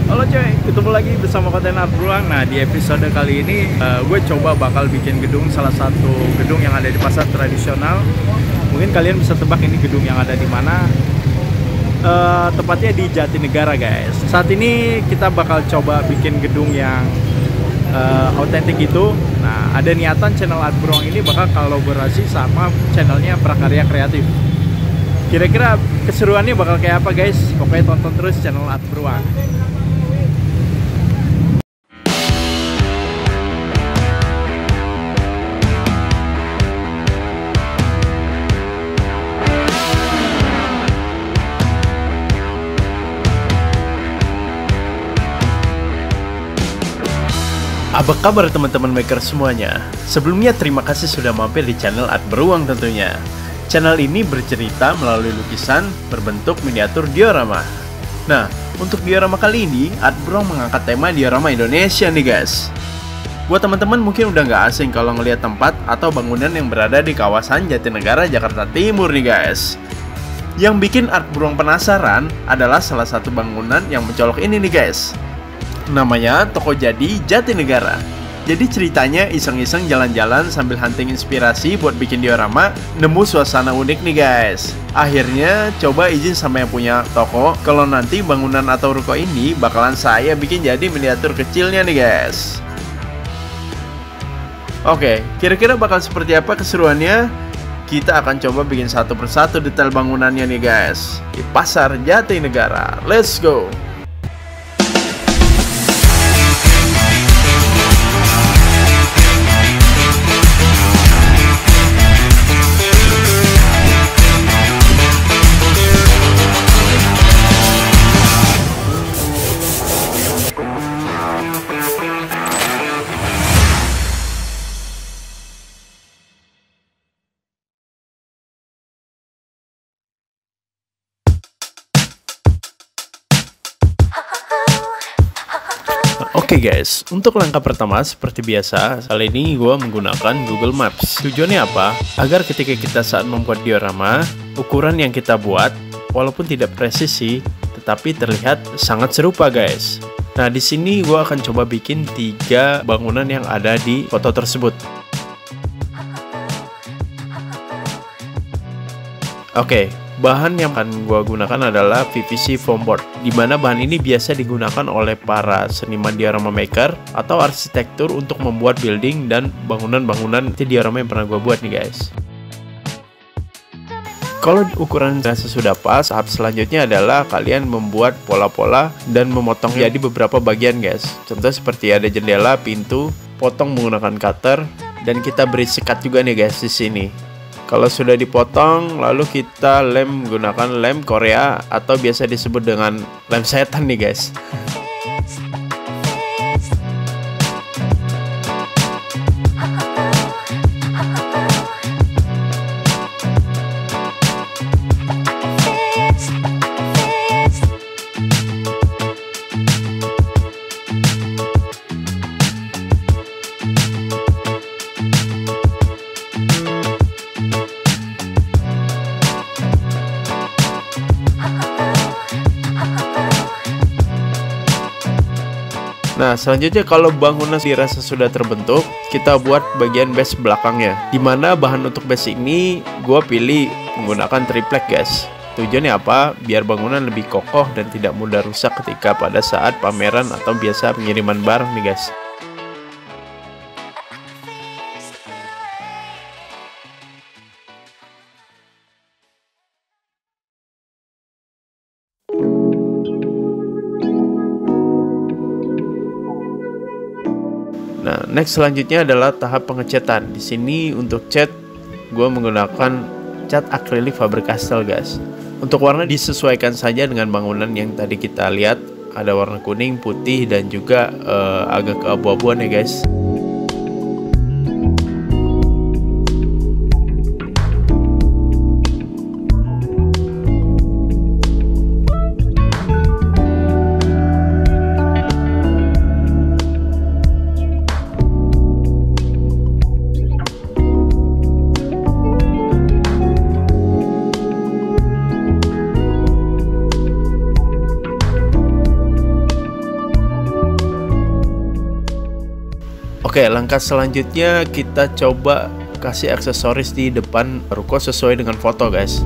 Halo coy, ketemu lagi bersama konten Art Beruang. Nah, di episode kali ini gue coba bakal bikin gedung, salah satu gedung yang ada di pasar tradisional. Mungkin kalian bisa tebak ini gedung yang ada di mana. Tepatnya di Jatinegara guys. Saat ini kita bakal coba bikin gedung yang autentik gitu. Nah, ada niatan channel Art Beruang ini bakal kolaborasi sama channelnya Prakarya Kreatif. Kira-kira keseruannya bakal kayak apa guys? Pokoknya tonton terus channel Art Beruang. Apa kabar teman-teman maker semuanya? Sebelumnya terima kasih sudah mampir di channel Art Beruang tentunya. Channel ini bercerita melalui lukisan berbentuk miniatur diorama. Nah, untuk diorama kali ini, Art Beruang mengangkat tema diorama Indonesia nih guys. Buat teman-teman mungkin udah nggak asing kalau ngelihat tempat atau bangunan yang berada di kawasan Jatinegara, Jakarta Timur nih guys. Yang bikin Art Beruang penasaran adalah salah satu bangunan yang mencolok ini nih guys. Namanya Toko Jadi Jatinegara. Jadi ceritanya iseng-iseng jalan-jalan sambil hunting inspirasi buat bikin diorama, nemu suasana unik nih guys. Akhirnya coba izin sama yang punya toko kalau nanti bangunan atau ruko ini bakalan saya bikin jadi miniatur kecilnya nih guys. Oke, kira-kira bakal seperti apa keseruannya? Kita akan coba bikin satu persatu detail bangunannya nih guys di pasar Jatinegara. Let's go! Oke guys, untuk langkah pertama seperti biasa, kali ini gue menggunakan Google Maps. Tujuannya apa? Agar ketika kita saat membuat diorama, ukuran yang kita buat, walaupun tidak presisi, tetapi terlihat sangat serupa guys. Nah di sini gue akan coba bikin 3 bangunan yang ada di foto tersebut. Oke. Bahan yang akan gue gunakan adalah PVC foam board, dimana bahan ini biasa digunakan oleh para seniman diorama maker atau arsitektur untuk membuat building dan bangunan-bangunan diorama yang pernah gue buat nih guys. Kalau ukuran rasa sudah pas, tahap selanjutnya adalah kalian membuat pola-pola dan memotong jadi beberapa bagian guys. Contoh seperti ada jendela, pintu, potong menggunakan cutter, dan kita beri sekat juga nih guys di sini. Kalau sudah dipotong, lalu kita lem menggunakan lem Korea atau biasa disebut dengan lem setan nih guys. Nah selanjutnya kalau bangunan dirasa sudah terbentuk, kita buat bagian base belakangnya. Dimana bahan untuk base ini gue pilih menggunakan triplek guys. Tujuannya apa? Biar bangunan lebih kokoh dan tidak mudah rusak ketika pada saat pameran atau biasa pengiriman barang nih guys. Nah, next selanjutnya adalah tahap pengecatan. Di sini untuk cat, gue menggunakan cat akrilik Faber-Castell guys. Untuk warna disesuaikan saja dengan bangunan yang tadi kita lihat. Ada warna kuning, putih, dan juga agak keabu-abuan ya guys. Oke, langkah selanjutnya kita coba kasih aksesoris di depan ruko sesuai dengan foto, guys.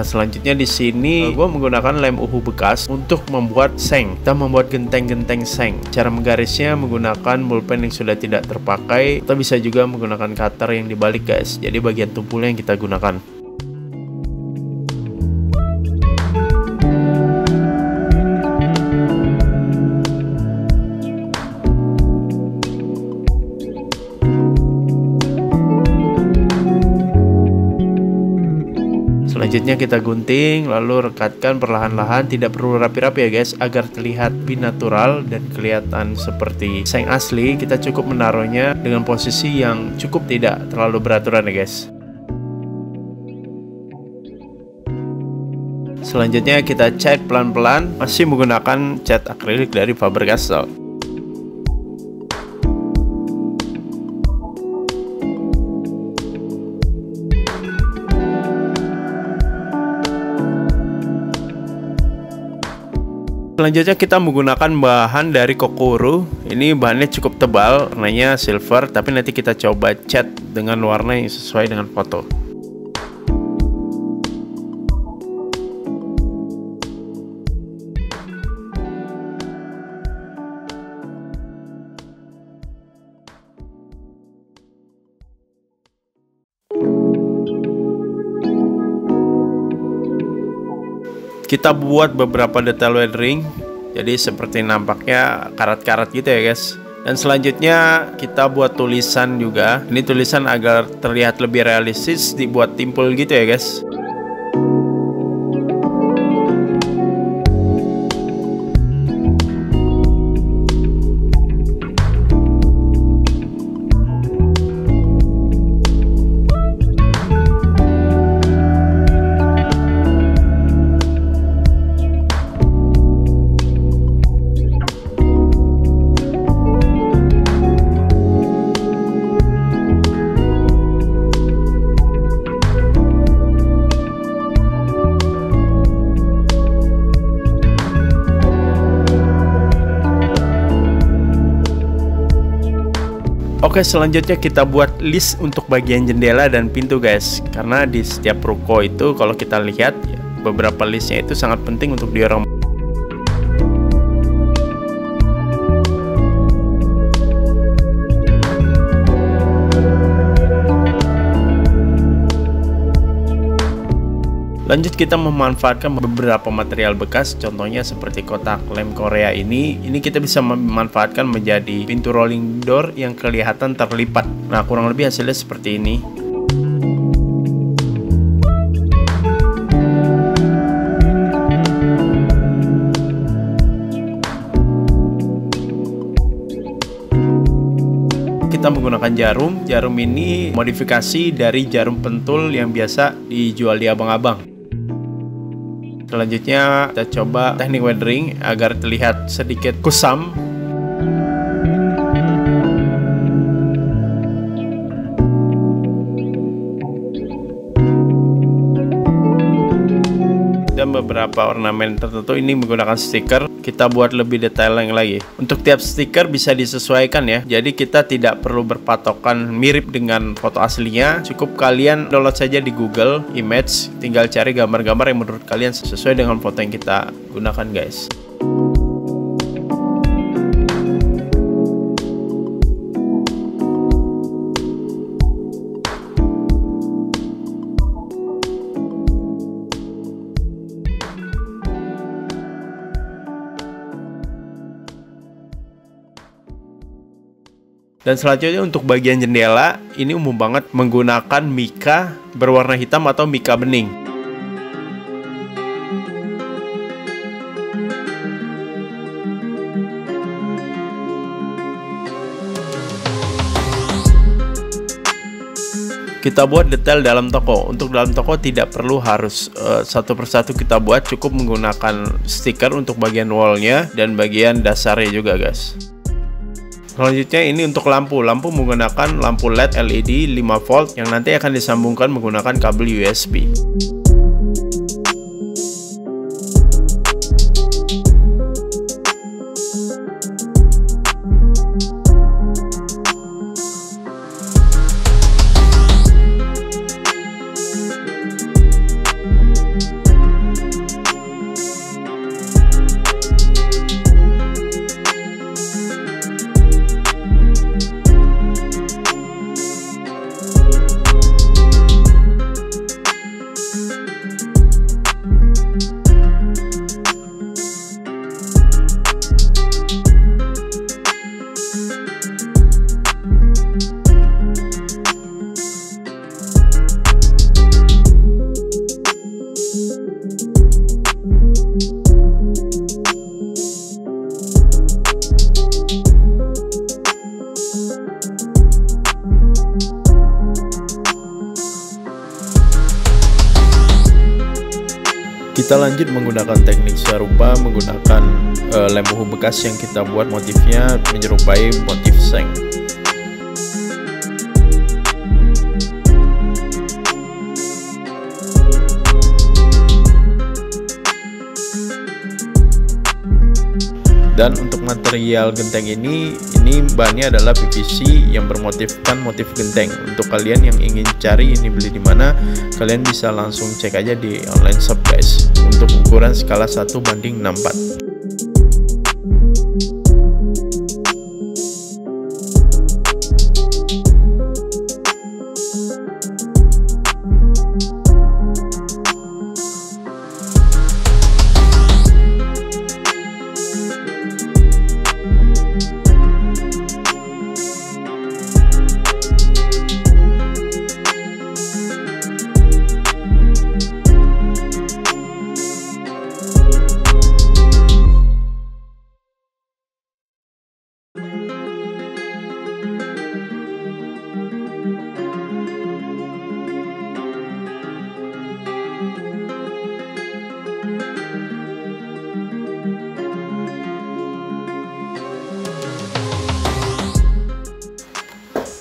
Nah, selanjutnya di sini gue menggunakan lem uhu bekas untuk membuat seng. Kita membuat genteng-genteng seng. Cara menggarisnya menggunakan pulpen yang sudah tidak terpakai. Kita bisa juga menggunakan cutter yang dibalik, guys. Jadi bagian tumpulnya yang kita gunakan. Selanjutnya kita gunting, lalu rekatkan perlahan-lahan, tidak perlu rapi-rapi ya guys, agar terlihat lebih natural dan kelihatan seperti seng asli. Kita cukup menaruhnya dengan posisi yang cukup tidak terlalu beraturan ya guys. Selanjutnya kita cat pelan-pelan, masih menggunakan cat akrilik dari Faber-Castell. Selanjutnya kita menggunakan bahan dari Kokoro. Ini bahannya cukup tebal, warnanya silver, tapi nanti kita coba cat dengan warna yang sesuai dengan foto. Kita buat beberapa detail weathering, jadi seperti nampaknya karat-karat gitu ya guys. Dan selanjutnya kita buat tulisan juga. Ini tulisan agar terlihat lebih realistis, dibuat timpul gitu ya guys. Oke, selanjutnya kita buat list untuk bagian jendela dan pintu guys. Karena di setiap ruko itu kalau kita lihat ya, beberapa listnya itu sangat penting untuk diorang. Lanjut kita memanfaatkan beberapa material bekas, contohnya seperti kotak lem Korea ini kita bisa memanfaatkan menjadi pintu rolling door yang kelihatan terlipat. Nah, kurang lebih hasilnya seperti ini. Kita menggunakan jarum ini modifikasi dari jarum pentul yang biasa dijual di abang-abang. Selanjutnya kita coba teknik weathering agar terlihat sedikit kusam. Dan beberapa ornamen tertentu ini menggunakan stiker, kita buat lebih detail lagi. Untuk tiap stiker bisa disesuaikan ya, jadi kita tidak perlu berpatokan mirip dengan foto aslinya. Cukup kalian download saja di Google Image, tinggal cari gambar-gambar yang menurut kalian sesuai dengan foto yang kita gunakan guys. Dan selanjutnya untuk bagian jendela, ini umum banget menggunakan mika berwarna hitam atau mika bening. Kita buat detail dalam toko. Untuk dalam toko tidak perlu harus satu persatu kita buat, cukup menggunakan stiker untuk bagian wallnya dan bagian dasarnya juga guys. Selanjutnya ini untuk lampu menggunakan lampu LED 5 volt yang nanti akan disambungkan menggunakan kabel USB. Kita lanjut menggunakan teknik serupa menggunakan lem uhu bekas yang kita buat motifnya menyerupai motif seng. Dan untuk material genteng ini bahannya adalah PVC yang bermotifkan motif genteng. Untuk kalian yang ingin cari ini beli di mana, kalian bisa langsung cek aja di online shop guys. Untuk ukuran skala 1:64.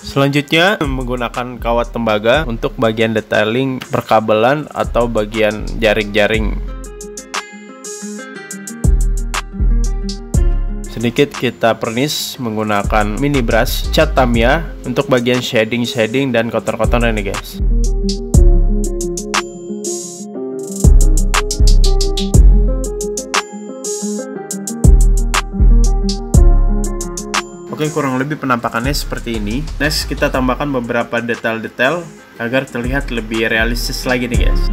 Selanjutnya menggunakan kawat tembaga untuk bagian detailing perkabelan atau bagian jaring-jaring. Sedikit kita pernis menggunakan mini brush cat Tamiya untuk bagian shading dan kotor-kotoran nih guys. Oke, kurang lebih penampakannya seperti ini. Next, kita tambahkan beberapa detail-detail agar terlihat lebih realistis lagi nih guys.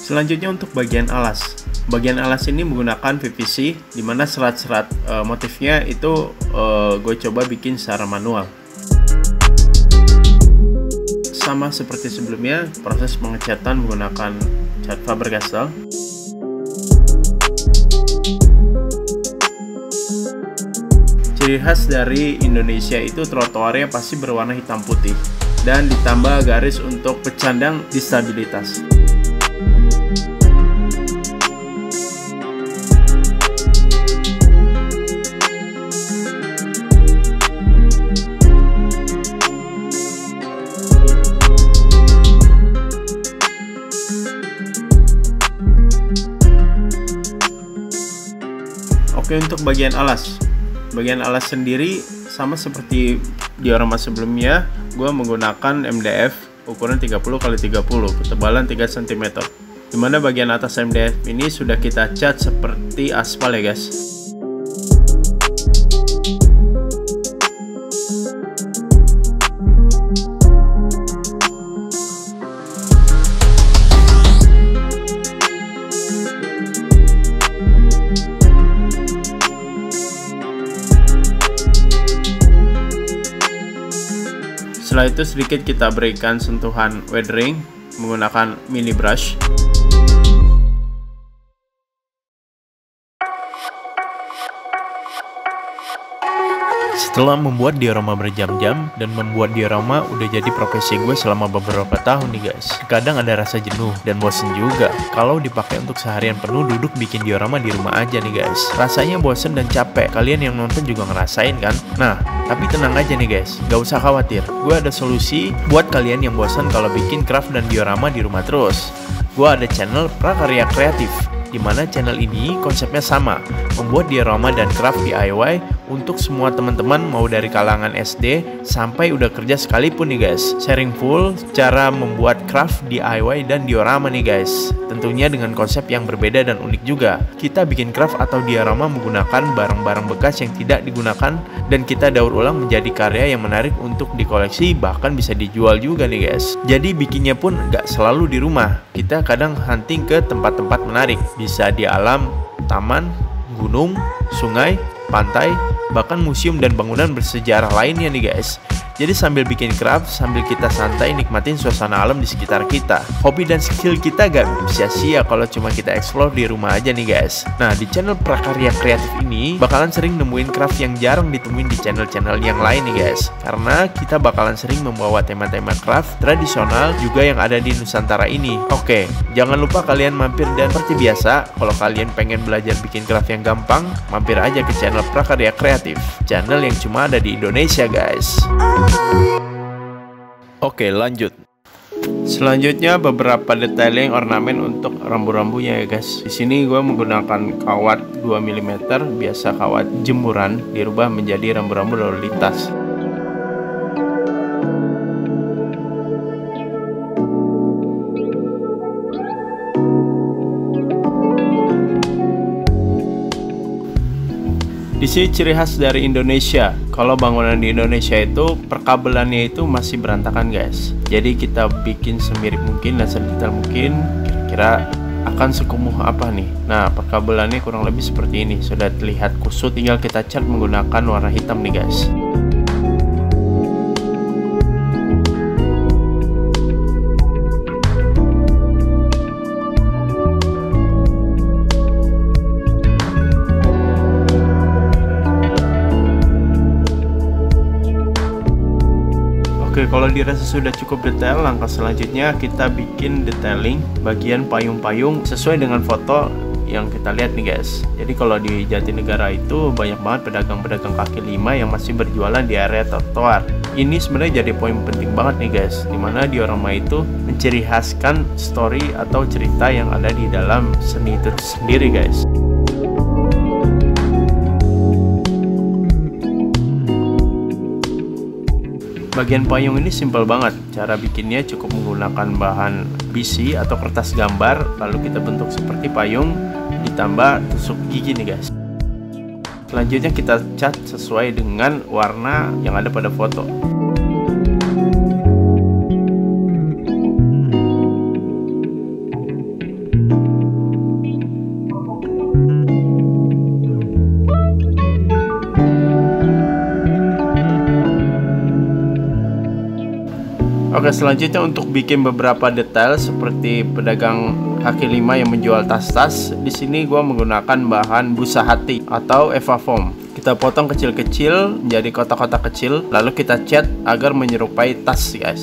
Selanjutnya untuk bagian alas. Bagian alas ini menggunakan PVC, dimana serat-serat motifnya itu gue coba bikin secara manual. Sama seperti sebelumnya, proses pengecatan menggunakan cat Faber-Castell. Ciri khas dari Indonesia itu trotoarnya pasti berwarna hitam putih dan ditambah garis untuk pecandang disabilitas. Oke, untuk bagian alas. Bagian alas sendiri sama seperti diorama sebelumnya, gue menggunakan MDF ukuran 30x30, ketebalan 3 cm. Dimana bagian atas MDF ini sudah kita cat seperti aspal ya guys. Setelah itu sedikit kita berikan sentuhan weathering menggunakan mini brush. Setelah membuat diorama berjam-jam dan membuat diorama udah jadi profesi gue selama beberapa tahun nih guys. Kadang ada rasa jenuh dan bosen juga kalau dipakai untuk seharian penuh duduk bikin diorama di rumah aja nih guys. Rasanya bosen dan capek, kalian yang nonton juga ngerasain kan? Nah, tapi tenang aja nih guys, gak usah khawatir. Gue ada solusi buat kalian yang bosan kalau bikin craft dan diorama di rumah terus. Gue ada channel Prakarya Kreatif, di mana channel ini konsepnya sama, membuat diorama dan craft DIY untuk semua teman-teman mau dari kalangan SD sampai udah kerja sekalipun nih guys. Sharing full cara membuat craft DIY dan diorama nih guys. Tentunya dengan konsep yang berbeda dan unik juga. Kita bikin craft atau diorama menggunakan barang-barang bekas yang tidak digunakan dan kita daur ulang menjadi karya yang menarik untuk dikoleksi, bahkan bisa dijual juga nih guys. Jadi bikinnya pun gak selalu di rumah. Kita kadang hunting ke tempat-tempat menarik. Bisa di alam, taman, gunung, sungai, pantai, bahkan museum dan bangunan bersejarah lainnya nih guys. Jadi sambil bikin craft, sambil kita santai nikmatin suasana alam di sekitar kita. Hobi dan skill kita gak sia-sia kalau cuma kita explore di rumah aja nih guys. Nah, di channel Prakarya Kreatif ini bakalan sering nemuin craft yang jarang ditemuin di channel-channel yang lain nih guys. Karena kita bakalan sering membawa tema-tema craft tradisional juga yang ada di Nusantara ini. Oke, jangan lupa kalian mampir, dan seperti biasa, kalau kalian pengen belajar bikin craft yang gampang, mampir aja ke channel Prakarya Kreatif, channel yang cuma ada di Indonesia guys. Oke, lanjut. Selanjutnya beberapa detailing ornamen untuk rambu-rambunya ya guys. Di sini gue menggunakan kawat 2 mm, biasa kawat jemuran, dirubah menjadi rambu-rambu lalu lintas. Di sini ciri khas dari Indonesia. Kalau bangunan di Indonesia itu perkabelannya itu masih berantakan guys. Jadi kita bikin semirip mungkin dan sedetail mungkin. Kira-kira akan sekumuh apa nih? Nah, perkabelannya kurang lebih seperti ini. Sudah terlihat kusut, tinggal kita cat menggunakan warna hitam nih guys. Oke, kalau dirasa sudah cukup detail, langkah selanjutnya kita bikin detailing bagian payung-payung sesuai dengan foto yang kita lihat nih guys. Jadi kalau di Jatinegara itu banyak banget pedagang-pedagang kaki lima yang masih berjualan di area trotoar. Ini sebenarnya jadi poin penting banget nih guys, dimana diorama itu menciri khaskan story atau cerita yang ada di dalam seni itu sendiri guys. Bagian payung ini simpel banget. Cara bikinnya cukup menggunakan bahan BC atau kertas gambar, lalu kita bentuk seperti payung ditambah tusuk gigi nih guys. Selanjutnya kita cat sesuai dengan warna yang ada pada foto. Oke, selanjutnya untuk bikin beberapa detail seperti pedagang kaki lima yang menjual tas-tas. Di sini gua menggunakan bahan busa hati atau Eva Foam. Kita potong kecil-kecil menjadi kotak-kotak kecil, lalu kita cat agar menyerupai tas guys.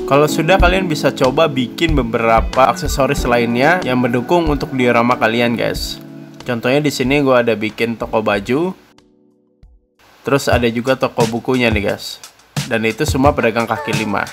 Kalau sudah, kalian bisa coba bikin beberapa aksesoris lainnya yang mendukung untuk diorama kalian guys. Contohnya di sini gue ada bikin toko baju, terus ada juga toko bukunya nih guys. Dan itu semua pedagang kaki lima.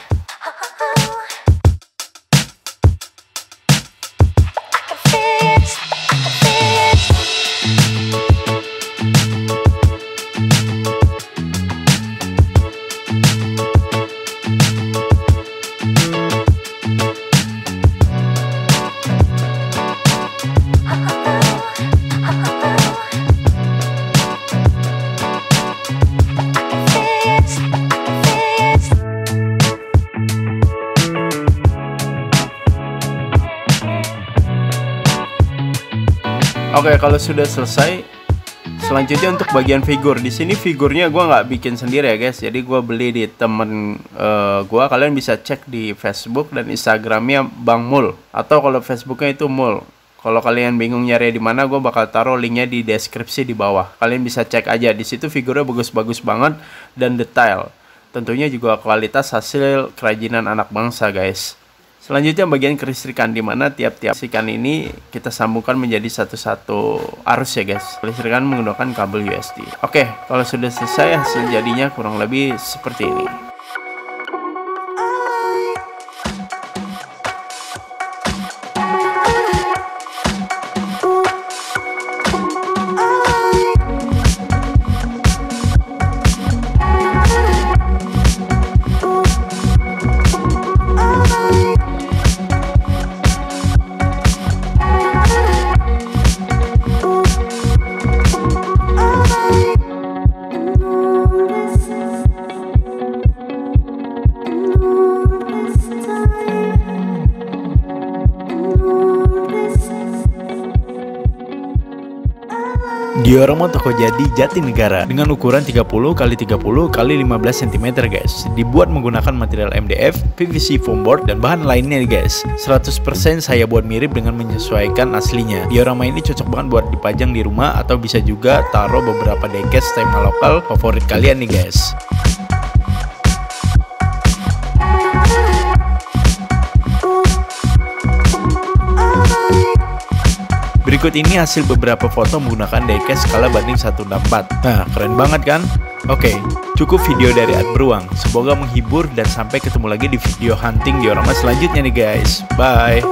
Oke, kalau sudah selesai, selanjutnya untuk bagian figur. Di sini figurnya gue nggak bikin sendiri ya guys. Jadi gue beli di temen gue. Kalian bisa cek di Facebook dan Instagramnya Bang Mul. Atau kalau Facebooknya itu Mul. Kalau kalian bingung nyari di mana, gue bakal taruh linknya di deskripsi di bawah. Kalian bisa cek aja. Di situ figurnya bagus-bagus banget dan detail. Tentunya juga kualitas hasil kerajinan anak bangsa guys. Selanjutnya bagian kelistrikan, di mana tiap-tiap kelistrikan ini kita sambungkan menjadi satu-satu arus ya guys. Kelistrikan menggunakan kabel USB. Oke, kalau sudah selesai hasil jadinya kurang lebih seperti ini. Diorama toko jadi Jatinegara dengan ukuran 30 x 30 x 15 cm guys. Dibuat menggunakan material MDF, PVC foam board dan bahan lainnya guys. 100% saya buat mirip dengan menyesuaikan aslinya. Diorama ini cocok banget buat dipajang di rumah atau bisa juga taruh beberapa diecast tema lokal favorit kalian nih guys. Berikut ini hasil beberapa foto menggunakan diecast skala banding 1:4. Nah, keren banget kan? Oke, cukup video dari Art Beruang. Semoga menghibur dan sampai ketemu lagi di video hunting diorama selanjutnya nih guys. Bye!